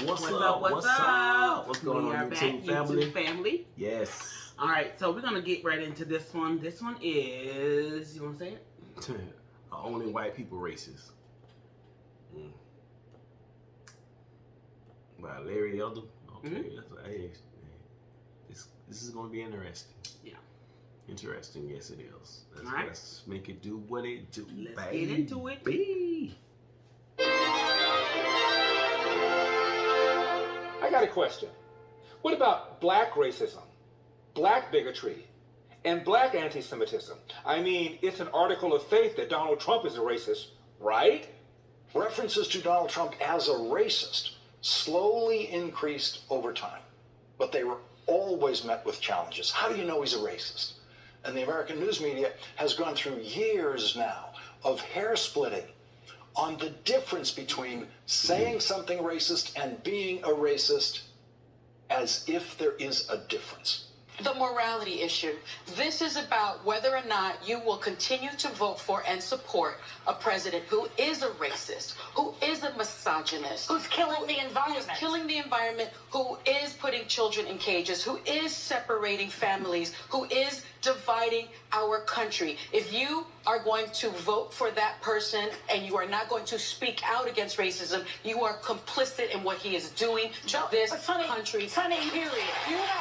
What's What's up? up? What's up? What's going We on, are back, YouTube family? YouTube family. Yes. All right, so we're gonna get right into this one. This one is, you want to say it? Only white people racist. By Larry Elder. Okay, hey, this is going to be interesting. Yeah. Interesting, yes it is. All right. Let's make it do what it do. Let's get into it. I got a question. What about black racism, black bigotry, and black anti-Semitism? I mean, it's an article of faith that Donald Trump is a racist, right? References to Donald Trump as a racist slowly increased over time, but they were always met with challenges. How do you know he's a racist? And the American news media has gone through years now of hair splitting on the difference between saying something racist and being a racist, as if there is a difference. The morality issue. This is about whether or not you will continue to vote for and support a president who is a racist, who is a misogynist, Who's killing the environment. who's killing the environment, who is putting children in cages, who is separating families, who is dividing our country. If you are going to vote for that person and you are not going to speak out against racism, you are complicit in what he is doing to this country. Period.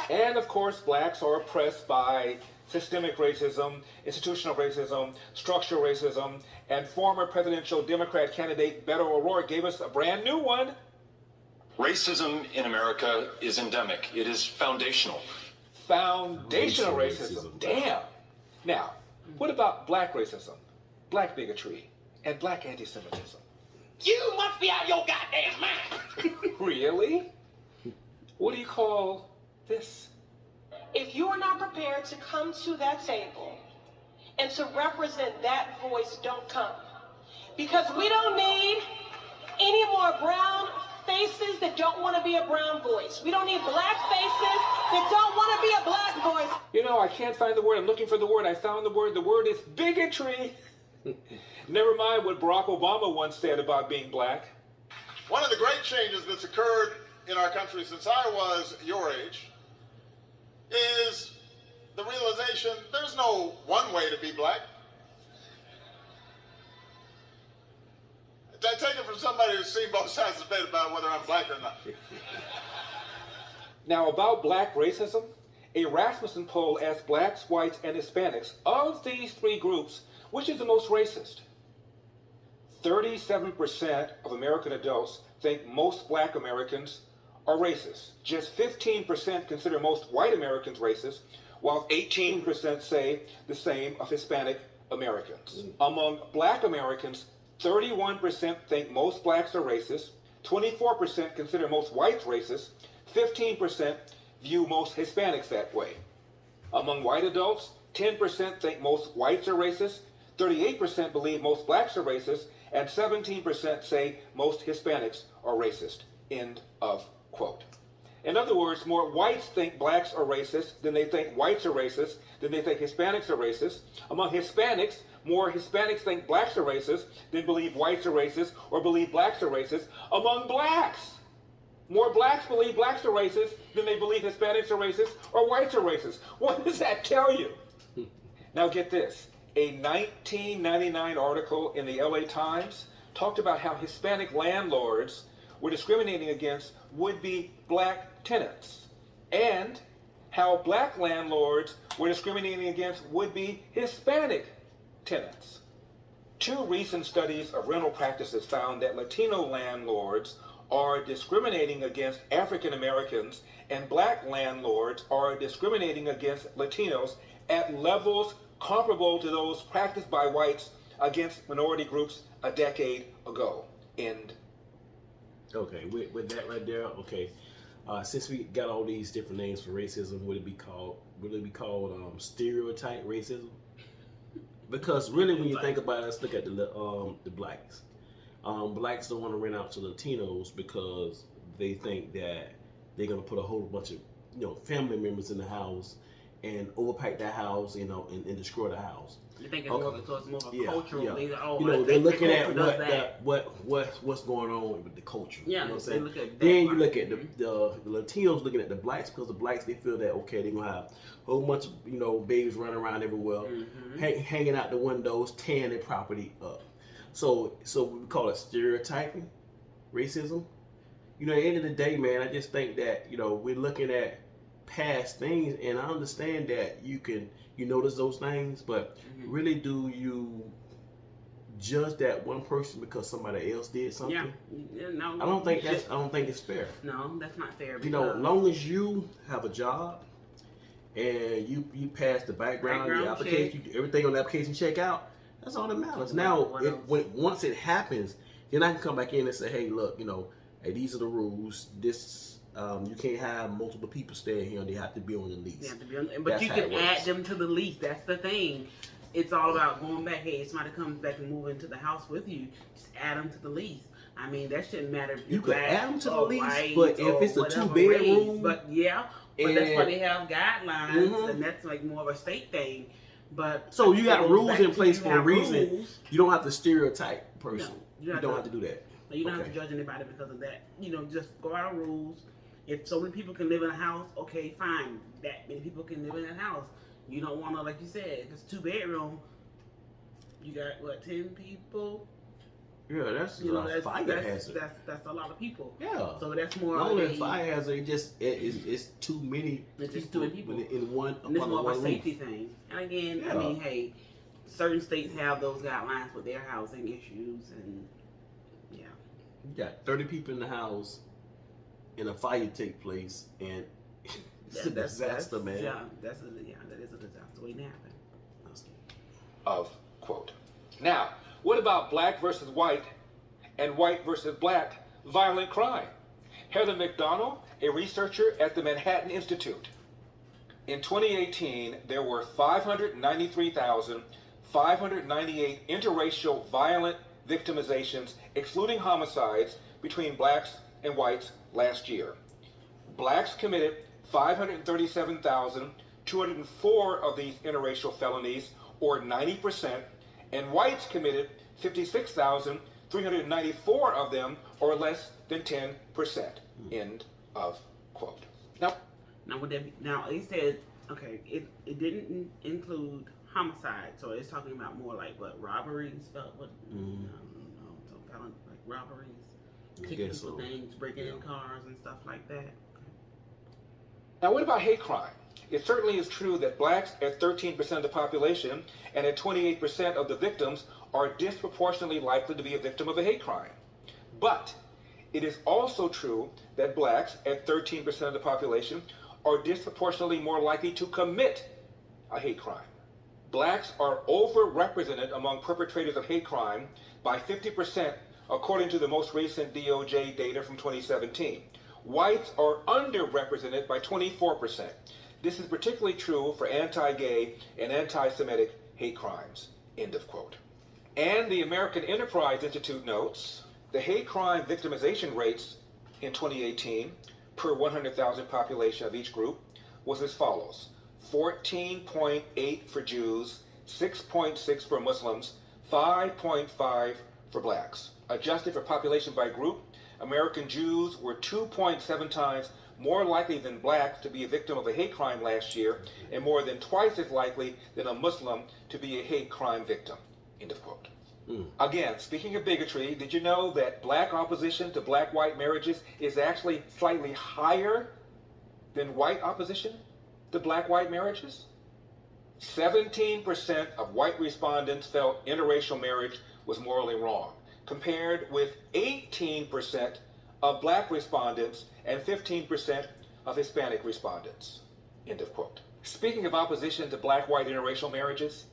And of course, blacks are oppressed by systemic racism, institutional racism, structural racism, and former presidential Democrat candidate Beto O'Rourke gave us a brand new one. Racism in America is endemic. It is foundational. Foundational Racial racism. racism. Damn. Now, what about black racism, black bigotry, and black anti-Semitism? You must be out of your goddamn mind. Really? What do you call this? If you are not prepared to come to that table and to represent that voice, don't come. Because we don't need any more brown faces that don't want to be a brown voice. We don't need black faces that don't want to be a black voice. You know, I can't find the word. I'm looking for the word. I found the word. The word is bigotry. Never mind what Barack Obama once said about being black. One of the great changes that's occurred in our country since I was your age is the realization there's no one way to be black. I take it from somebody who's seen both sides of the debate about whether I'm black or not. Now, about black racism, a Rasmussen poll asked blacks, whites, and Hispanics, of these three groups, which is the most racist? 37% of American adults think most black Americans are racist. Just 15% consider most white Americans racist, while 18% say the same of Hispanic Americans. Among black Americans, 31% think most blacks are racist, 24% consider most whites racist, 15% view most Hispanics that way. Among white adults, 10% think most whites are racist, 38% believe most blacks are racist, and 17% say most Hispanics are racist. End of quote. In other words, more whites think blacks are racist than they think whites are racist, than they think Hispanics are racist. Among Hispanics, more Hispanics think blacks are racist than believe whites are racist or believe blacks are racist. Among blacks, more blacks believe blacks are racist than they believe Hispanics are racist or whites are racist. What does that tell you? Now get this. A 1999 article in the LA Times talked about how Hispanic landlords were discriminating against would-be black tenants, and how black landlords were discriminating against would-be Hispanic tenants. Two recent studies of rental practices found that Latino landlords are discriminating against African Americans and black landlords are discriminating against Latinos at levels comparable to those practiced by whites against minority groups a decade ago. End. Okay, with that right there, okay. Since we got all these different names for racism, would it be called stereotype racism? Because really, when you think about it, let's look at the blacks. Blacks don't want to rent out to Latinos because they think that they're gonna put a whole bunch of family members in the house, and overpack that house, you know, and destroy the house. You think it's more of a Yeah, cultural yeah. thing? Oh, You know, I they're think the looking at culture does what's going on with the culture. Yeah, you know what I'm they saying? look at that Then you part. look at the Latinos looking at the blacks, because the blacks, they feel that, okay, they're gonna have a whole bunch of, you know, babies running around everywhere, hanging out the windows, tearing their property up. So we call it stereotyping, racism. You know, at the end of the day, man, I just think that, you know, we're looking at past things, and I understand that you notice those things, but really, do you judge that one person because somebody else did something? Yeah, no. I don't think it's fair. No, that's not fair. You know, as long as you have a job and you pass the background your application, everything on the application check out, that's all that matters. Now, once it happens, then I can come back in and say, hey, look, you know, hey, these are the rules. This you can't have multiple people staying here, and they have to be on the lease. They have to be on, but you can add them to the lease. That's the thing. It's all about going back. Hey, if somebody comes back and move into the house with you, just add them to the lease. I mean, that shouldn't matter if you you're can black add them to the or lease, white but if or it's a whatever 2-bedroom, race. But that's why they have guidelines, and that's like more of a state thing. But so you got rules in place for a reason. Rules. You don't have to stereotype a person. No, you don't have to do that. You don't have to judge anybody because of that. You know, just go out of rules. If so many people can live in a house, okay, fine. That many people can live in a house. You don't want to, like you said, if it's 2-bedroom, you got what, 10 people? Yeah, that's a fire hazard. That's a lot of people. Yeah. So that's more. Not only a fire hazard, it's too many. It's just too many people in one. And it's more of a safety thing. And again, I mean, hey, certain states have those guidelines with their housing issues, and yeah. You got 30 people in the house, and a fire take place, and it's a disaster, man. Yeah, that is a disaster waiting to happen. Of quote. Now, what about black versus white and white versus black violent crime? Heather McDonald, a researcher at the Manhattan Institute. In 2018, there were 593,598 interracial violent victimizations, excluding homicides, between blacks and whites last year. Blacks committed 537,204 of these interracial felonies, or 90%, and whites committed 56,394 of them, or less than 10%. End of quote. Now would that be, now it said, okay, it didn't include homicide, so it's talking about more like what, robberies, I don't know, so kind of like robberies, taking people things, breaking in cars and stuff like that. Now what about hate crime? It certainly is true that blacks at 13% of the population and at 28% of the victims are disproportionately likely to be a victim of a hate crime. But it is also true that blacks at 13% of the population are disproportionately more likely to commit a hate crime. Blacks are overrepresented among perpetrators of hate crime by 50%, according to the most recent DOJ data from 2017. Whites are underrepresented by 24%. This is particularly true for anti-gay and anti-Semitic hate crimes. End of quote. And the American Enterprise Institute notes the hate crime victimization rates in 2018 per 100,000 population of each group was as follows: 14.8 for Jews, 6.6 for Muslims, 5.5 for blacks. Adjusted for population by group, American Jews were 2.7 times more likely than blacks to be a victim of a hate crime last year, and more than twice as likely than a Muslim to be a hate crime victim. End of quote. Again, speaking of bigotry, did you know that black opposition to black-white marriages is actually slightly higher than white opposition to black-white marriages? 17% of white respondents felt interracial marriage was morally wrong, compared with 18% of black respondents and 15% of Hispanic respondents. End of quote. Speaking of opposition to black-white interracial marriages,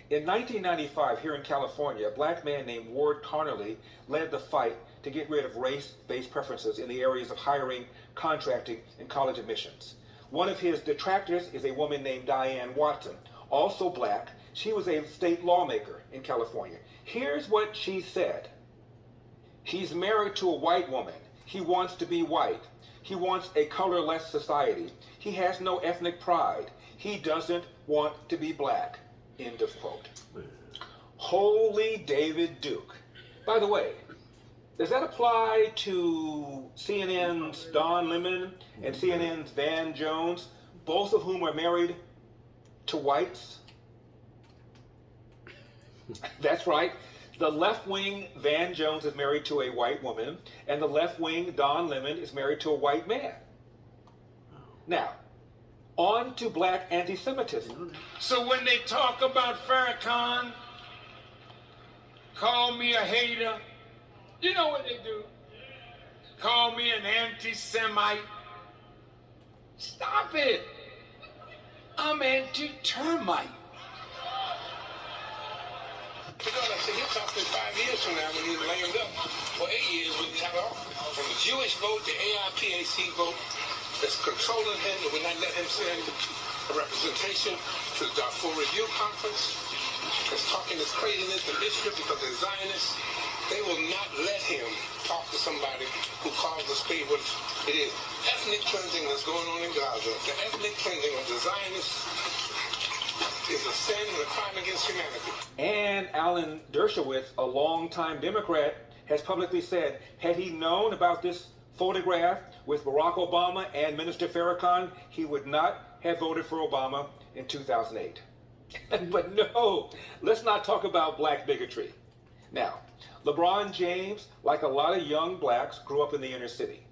in 1995 here in California, a black man named Ward Connerly led the fight to get rid of race-based preferences in the areas of hiring, contracting, and college admissions. One of his detractors is a woman named Diane Watson, also black. She was a state lawmaker in California. Here's what she said. He's married to a white woman. He wants to be white. He wants a colorless society. He has no ethnic pride. He doesn't want to be black. End of quote. Holy David Duke. By the way, does that apply to CNN's Don Lemon and CNN's Van Jones, both of whom are married to whites? That's right. The left-wing Van Jones is married to a white woman, and the left-wing Don Lemon is married to a white man. Now, on to black anti-Semitism. So when they talk about Farrakhan, call me a hater, you know what they do? Call me an anti-Semite. Stop it. I'm anti-termite. Because I said he'll talk to 5 years from now when he's lamed up. For 8 years, we have an office. From the Jewish vote, the AIPAC vote, that's controlling him and will not let him send a representation to the Darfur Review Conference. That's talking this craziness in Israel because they're Zionists. They will not let him talk to somebody who calls the spade what it is. Ethnic cleansing that's going on in Gaza, the ethnic cleansing of the Zionists is a sin and a crime against humanity. And Alan Dershowitz, a longtime Democrat, has publicly said, had he known about this photograph with Barack Obama and Minister Farrakhan, he would not have voted for Obama in 2008. But no, let's not talk about black bigotry. Now, LeBron James, like a lot of young blacks, grew up in the inner city.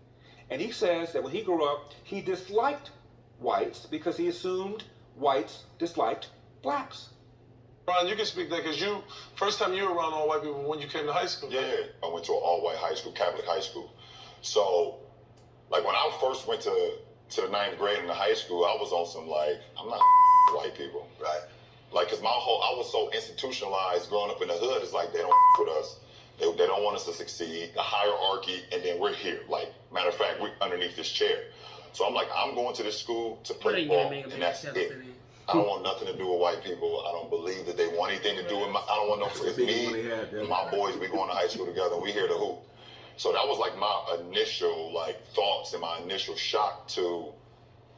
And he says that when he grew up, he disliked whites because he assumed whites disliked blacks. Ron, you can speak that because first time you were around all white people when you came to high school. Yeah, I went to an all-white high school, Catholic high school. So, like when I first went to the 9th grade in the high school, I was on some like, I'm not white people. Right. Like, cause I was so institutionalized growing up in the hood. It's like they don't with us. They don't want us to succeed. The hierarchy, and then we're here. Like, matter of fact, we're underneath this chair. So I'm like, I'm going to this school to play ball, and that's it. I don't want nothing to do with white people. I don't believe that they want anything to do with I don't want no. It's me and my boys. We going to high school together. We here to hoop. So that was like my initial thoughts and my initial shock to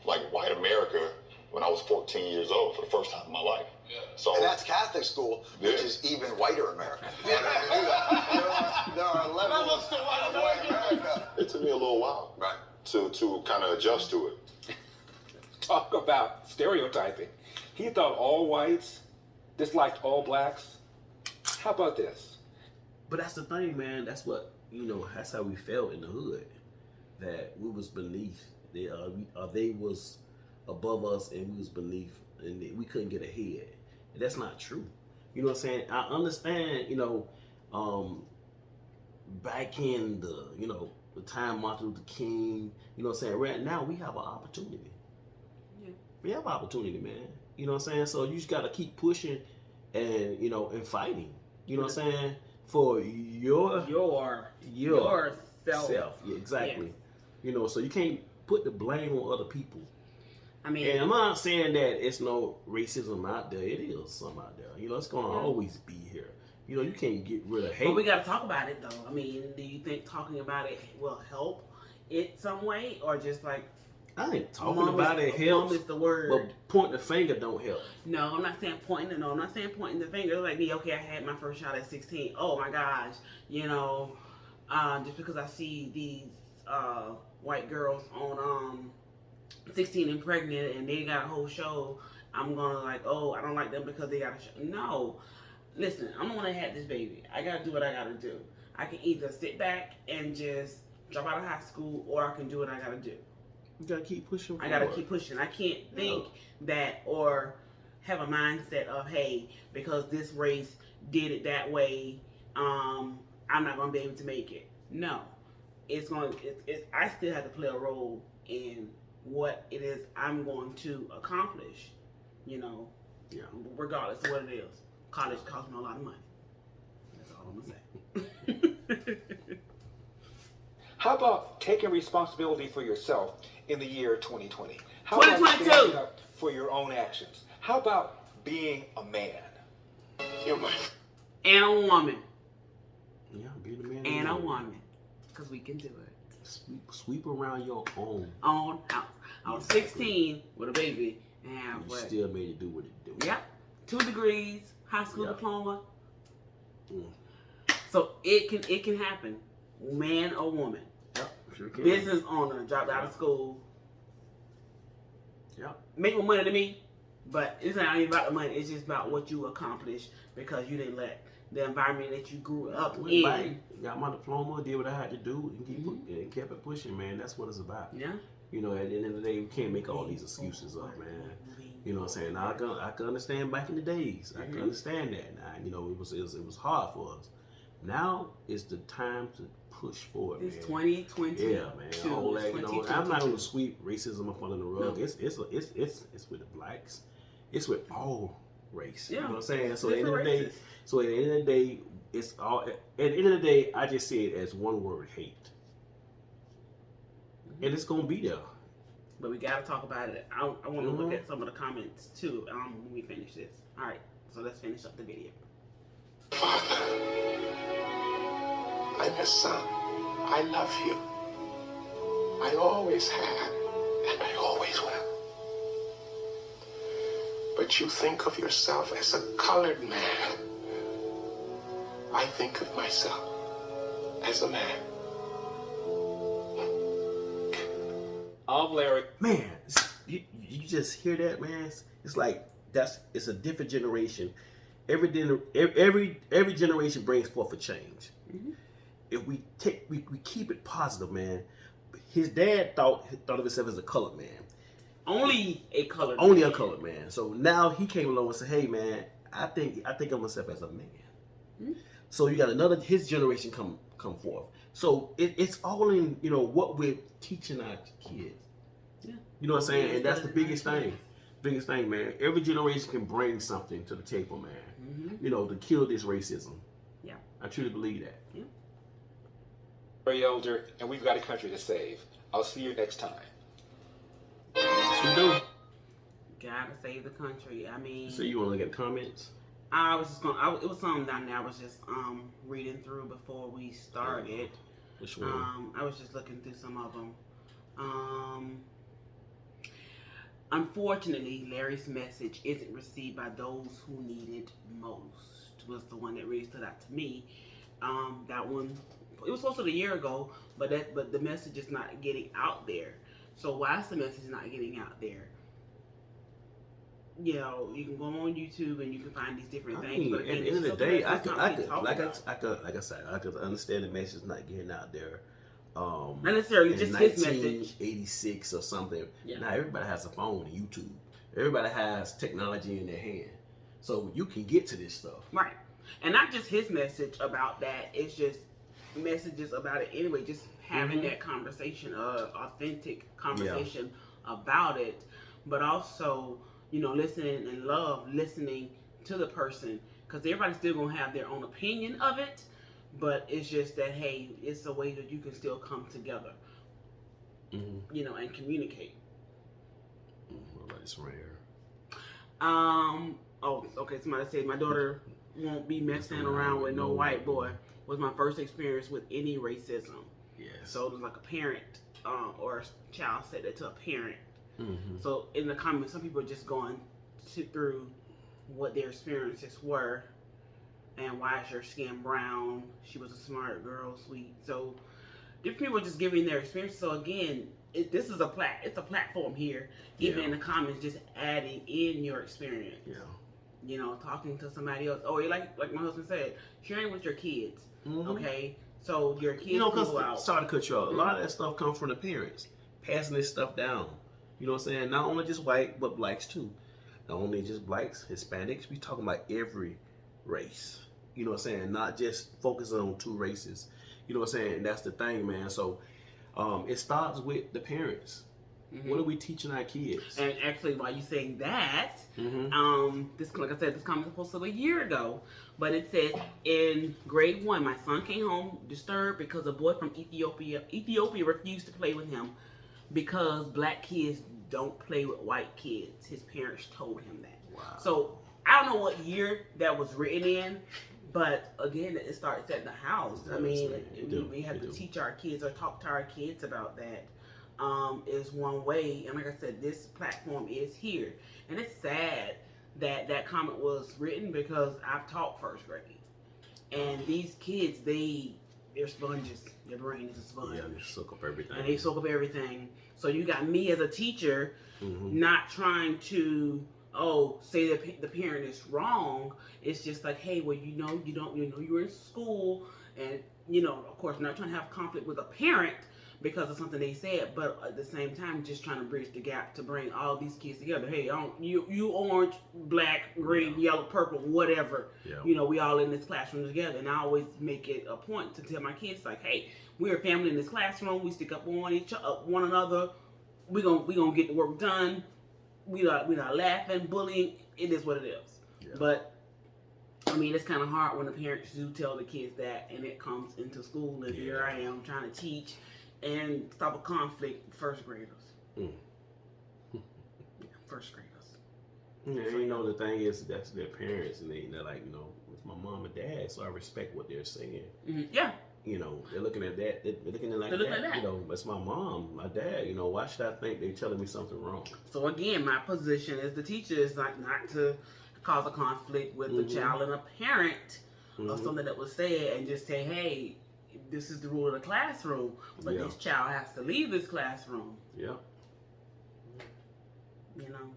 white America when I was 14 years old for the first time in my life. Yeah. So, and that's Catholic school, which is even whiter America. There are levels to white America. It took me a little while, right, to kind of adjust to it. Talk about stereotyping. He thought all whites disliked all blacks. How about this? But that's the thing, man. That's what, that's how we felt in the hood. That we was beneath. They was above us and we was beneath, and we couldn't get ahead. And that's not true. You know what I'm saying? I understand, back in the time Martin Luther King, you know what I'm saying? Right now we have an opportunity. Yeah. We have an opportunity, man. You know what I'm saying? So you just gotta keep pushing and and fighting. You know what I'm saying? For your self. Yeah, exactly. Yes. So you can't put the blame on other people. I mean, and I'm not saying that it's no racism out there. It is some out there. It's gonna always be here. You can't get rid of hate. But we gotta talk about it though. I mean, do you think talking about it will help it some way, or just I think talking about it helps. Is the word. But pointing the finger don't help. No, I'm not saying pointing. No, I'm not saying pointing the finger. Like me, okay, I had my first shot at 16. Oh my gosh, just because I see these white girls on 16 and pregnant and they got a whole show, I'm gonna I don't like them because they got a show. No, listen, I'm the one that had this baby. I gotta do what I gotta do. I can either sit back and just drop out of high school, or I can do what I gotta do. You gotta keep pushing forward. I gotta keep pushing. I can't think that or have a mindset of, hey, because this race did it that way, I'm not gonna be able to make it. No, I still have to play a role in what it is I'm going to accomplish. Regardless of what it is. College cost me a lot of money. That's all I'm gonna say. How about taking responsibility for yourself in the year 2020? How 2022. about standing up for your own actions? How about being a man? You're man. And a woman. Yeah, being a man. And a woman. Because we can do it. Sweep around your own house. I was 16 with a baby. And you still made it do what it do. Yep. 2 degrees, high school diploma. Mm. So it can happen, man or woman. Yep, sure can. Business owner dropped out of school. Yep. Make more money than me, but it's not even about the money. It's just about what you accomplished because you didn't let the environment that you grew up in. Got my diploma, did what I had to do, and kept it pushing, man. That's what it's about. Yeah. You know, at the end of the day, we can't make all these excuses up, man. You know what I'm saying? Now, I can understand back in the days. I can understand that. Now, you know, it was hard for us. Now is the time to push forward, It's man. 2020. Yeah, man. All that, you know, I'm not gonna sweep racism up under the rug. No. It's with the blacks. It's with all race. Yeah. You know what I'm saying? So at the end of the Different day, it's all. At the end of the day, I just see it as one word: hate. And it's gonna be there. But we gotta talk about it. I want to look at some of the comments too when we finish this. All right, so let's finish up the video. Father, I'm your son. I love you. I always have, and I always will. But you think of yourself as a colored man. I think of myself as a man. Of Larry. Man, you just hear that, man? It's like it's a different generation. Every generation brings forth a change. Mm-hmm. If we keep it positive, man. His dad thought of himself as a colored man. Only a colored man. So now he came along and said, "Hey, man, I think of myself as a man." Mm-hmm. So you got his generation come forth. So it's all in, you know, what we're teaching our kids. Yeah. You know what I'm saying? And that's the biggest thing. Biggest thing, man. Every generation can bring something to the table, man. Mm-hmm. You know, to kill this racism. Yeah. I truly believe that. Yeah. Very elder, and we've got a country to save. I'll see you next time. Yes, we do. Gotta save the country. I mean, So you want to look at the comments? I was just gonna. It was something down there. I was just reading through before we started. Which one? I was just looking through some of them. Unfortunately, Larry's message isn't received by those who need it most. Was the one that really stood out to me. That one, it was posted a year ago, but the message is not getting out there. So why is the message not getting out there? You know, you can go on YouTube and you can find these different things. But at the end of the day, I could understand the message not getting out there. Not necessarily just his message. 1986 or something. Yeah. Now everybody has a phone and YouTube. Everybody has technology in their hand, so you can get to this stuff. Right, and not just his message about that. It's just messages about it anyway. Just having that conversation, authentic conversation about it, but also, you know, listening to the person, because everybody's still gonna have their own opinion of it. But it's just that, hey, it's a way that you can still come together, you know, and communicate. What about this right here? Oh, okay. Somebody said my daughter won't be messing around with no white boy. Was my first experience with any racism. Yes. So it was like a parent or a child said that to a parent. So in the comments, some people are just going through what their experiences were. And why is your skin brown? She was a smart girl, sweet. So different people are just giving their experience. So again, this is it's a platform here. Even in the comments, just adding in your experience. Yeah. You know, talking to somebody else. Or like my husband said, sharing with your kids. Okay, so your kids, you know, go out. because sorry to cut you off. A lot of that stuff comes from the parents passing this stuff down. You know what I'm saying? Not only just white, but blacks too. Not only just blacks, Hispanics. We talking about every race. You know what I'm saying? Not just focusing on two races. You know what I'm saying? That's the thing, man. So it starts with the parents. What are we teaching our kids? And actually, while you saying that, this, like I said, this comment was posted a year ago, but it says in grade 1, my son came home disturbed because a boy from Ethiopia refused to play with him because black kids don't play with white kids. His parents told him that. Wow. So I don't know what year that was written in, but again, it starts at the house. I mean, we have to teach our kids or talk to our kids about that. is one way, and like I said, this platform is here, and it's sad that that comment was written because I've taught first grade, and these kids, they're sponges. Their brain is a sponge. Yeah, they soak up everything. And they soak up everything. So you got me as a teacher, not trying to say that the parent is wrong. It's just like, hey, well, you're in school, and of course, not trying to have conflict with a parent because of something they said, but at the same time, just trying to bridge the gap to bring all these kids together. Hey, you orange, black, green, yellow, purple, whatever. Yeah. We all in this classroom together, and I always make it a point to tell my kids, like, hey, we're a family in this classroom. We stick up on one another. We gonna get the work done. We're not laughing, bullying. It is what it is. Yeah. But I mean, it's kind of hard when the parents do tell the kids that, and it comes into school, and here I am trying to teach and stop a conflict with first graders. First graders. Yeah, the thing is, that's their parents, and they're like, it's my mom and dad, so I respect what they're saying. Yeah. They're looking at that. They're looking at that. That's my mom, my dad. Why should I think they're telling me something wrong? So again, my position as the teacher is not to cause a conflict with the child and a parent of something that was said, and just say, hey, this is the rule of the classroom, but this child has to leave this classroom. Yeah.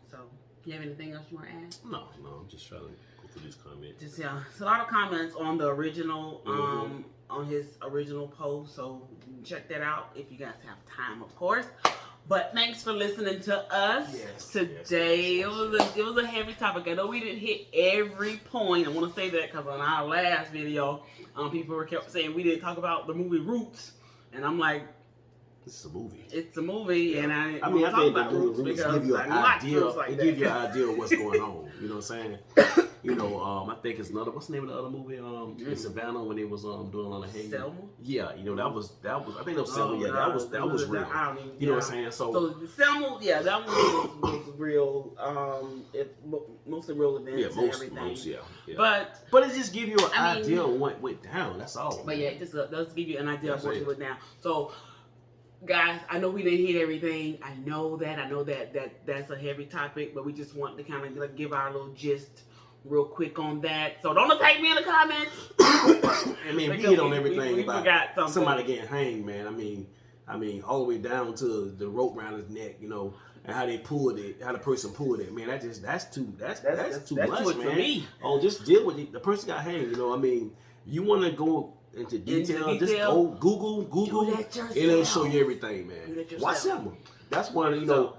So you have anything else you want to add? No, I'm just trying to go through these comments. It's a lot of comments on the original, on his original post, so check that out if you guys have time, of course. But thanks for listening to us today. Yes. It was a heavy topic. I know we didn't hit every point. I want to say that because on our last video, people kept saying we didn't talk about the movie Roots, and I'm like, it's a movie. It's a movie, and I think about the Roots because give you an idea. It gives you an idea of what's going on. You know what I'm saying? I think it's another. What's the name of the other movie? In Savannah when they was doing a lot of hanging. Selma. Yeah, that was. I think that was Selma. Yeah, that was real. You know what I'm saying? So Selma, that one was real. Mostly real events and everything. But it just give you an idea of what went down. That's all. But it just does give you an idea of what went down. So, guys, I know we didn't hit everything. I know that that's a heavy topic, but we just want to kind of give our little gist real quick on that. So don't attack me in the comments. I mean, we hit on everything we about somebody getting hanged, man. I mean, all the way down to the rope around his neck, and how they pulled it, how the person pulled it. Man, that's too much, man. Me. Oh, just deal with it. The person got hanged. You want to go into detail, just go Google, and it'll show you everything, man. Watch Selma. That's one, So,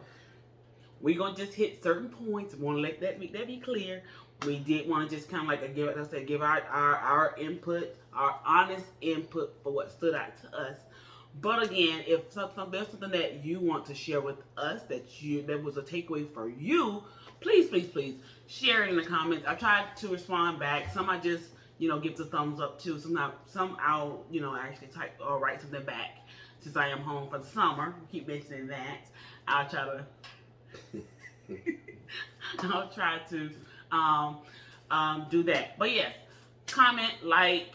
we're going to just hit certain points. We want to let that be clear. We did want to just kind of like give our input, our honest input for what stood out to us. But again, if there's something that you want to share with us that was a takeaway for you, please share it in the comments. I tried to respond back. Some I just give the thumbs up too. Some I'll actually type or write something back since I am home for the summer. Keep mentioning that. I'll try to do that. But yes, comment, like,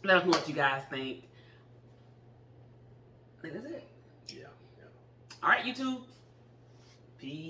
let us know what you guys think. I think that's it. Yeah. All right, YouTube. Peace.